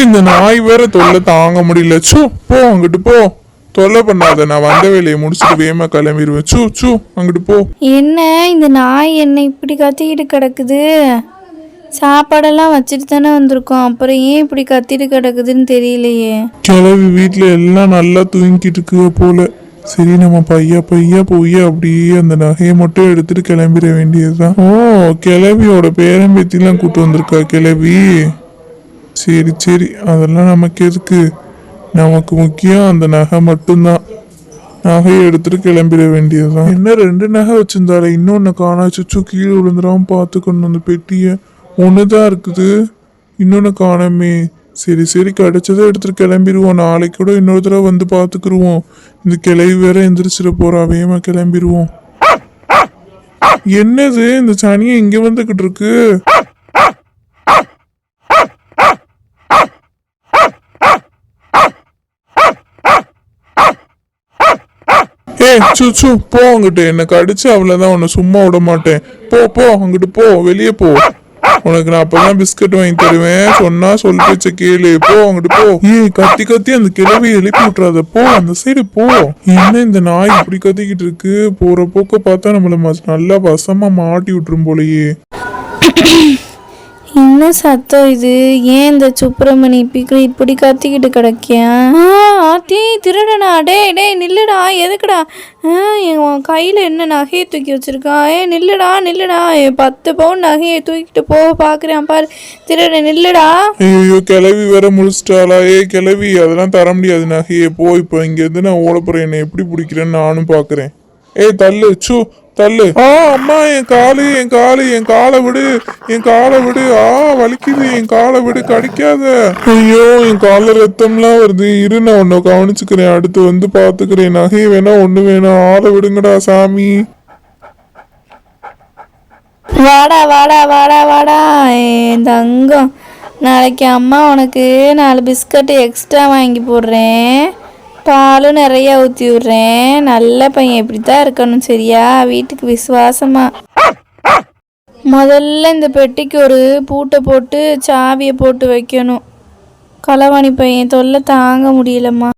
இந்த நாய் வேற தொல்லை தாங்க முடியல. சூ போ அங்கிட்டு போ, தொல்லை பண்ணாத. நான் வந்த வேலையை முடிச்சுட்டு வேகமா கிளம்பிடுவேன். சூ சூ அங்கிட்டு போ. என்ன இந்த நாய் என்ன இப்படி கத்திக்கிட்டு கிடக்குது? சாப்பாடெல்லாம் வச்சுட்டு தானே வந்திருக்கோம், அப்புறம் ஏன் இப்படி கத்திட்டு கிடக்குதுன்னு தெரியலையே. கிளவி வீட்டுல எல்லாம் நல்லா தூங்கிட்டு இருக்கு போல. சரி நம்ம பையா போய் அப்படியே அந்த நகையை மட்டும் எடுத்துட்டு கிளம்பிட வேண்டியதுதான். ஓ, கிளவியோட பேரம்பேத்திலாம் கூட்டு வந்திருக்கா கிளவி. சரி சரி, அதெல்லாம் நமக்கு எதுக்கு, நமக்கு முக்கியம் அந்த நகை மட்டும்தான். நகையை எடுத்துட்டு கிளம்பிட வேண்டியதுதான். என்ன 2 நகை வச்சிருந்தாரு, இன்னொன்னு காணாச்சு. கீழே விழுந்துடாம பார்த்துக்கணும். அந்த பெட்டியை ஒண்ணுதான் இருக்குது, இன்னொன்னு காணாமே. சரி சரி, கிடைச்சதை எடுத்துட்டு கிளம்பிடுவோம். நாளைக்கு கூட இன்னொரு தடவை வந்து பார்த்துக்குருவோம். இந்த கிளவி வேற எந்திரிச்சிட போறா, வேகமா கிளம்பிடுவோம். என்னது இந்த சனியை இங்க வந்துகிட்டு இருக்கு? சூ போ அங்கிட்டு, என்ன கடிச்சு அவ்வளவுதான், உன்னை சும்மா விட மாட்டேன். போ அங்கிட்டு போ, வெளியே போ. உனக்கு நான் அப்பதான் பிஸ்கட் வாங்கி தருவேன், சொன்னா சொல் பேச்ச கேளு. போ அங்கிட்டு போ. கத்தி அந்த கிளவியை எழுப்பி விட்டுறாத, போ அந்த சைடு போ. என்ன இந்த நாய் இப்படி கத்திக்கிட்டு இருக்கு? போற போக்க பார்த்தா நம்மள நல்லா வசமா மாட்டி விட்டுரும் போலயே. என்ன சத்தம் இது? ஏன் இந்த சுப்பிரமணி இப்படி கத்திக்கிட்டு கிடக்கியா? ஆத்தி திருடனா? டே நில்லுடா, எதுக்குடா? என் கையில் என்ன நகையை தூக்கி வச்சிருக்கா? நில்லுடா 10 பவுன் நகையை தூக்கிட்டு போக பார்க்குறேன் பாரு, திருட நில்லுடா. ஐயோ, கிளவி வேற முழிச்சிட்டாளா? கிளவி, அதெல்லாம் தர முடியாது நகையை. போ, இப்போ இங்கேருந்து நான் ஓட போறேன். என்னை எப்படி பிடிக்கிறேன்னு நானும் பார்க்குறேன். தள்ளு தள்ளு. அம்மா, என் காலை விடு. வலிக்குது, என் காலை விடு, கடிக்காத. ஐயோ, என் கால ரத்தம்லாம் வருது. இரு, நான் உன்னை கவனிச்சுக்கிறேன், அடுத்து வந்து பாத்துக்கிறேன். நகை வேணா ஒண்ணு வேணாம், ஆளை விடுங்கடா சாமி. வாடா என் தங்கம், நாளைக்கு அம்மா உனக்கு 4 பிஸ்கட்டு எக்ஸ்ட்ரா வாங்கி போடுறேன், பாலும் நிறைய ஊற்றி விட்றேன். நல்ல பையன் இப்படித்தான் இருக்கணும், சரியா? வீட்டுக்கு விசுவாசமா. முதல்ல இந்த பெட்டிக்கு ஒரு பூட்டை போட்டு சாவியை போட்டு வைக்கணும். களவாணி பையன் தொல்லை தாங்க முடியலம்மா.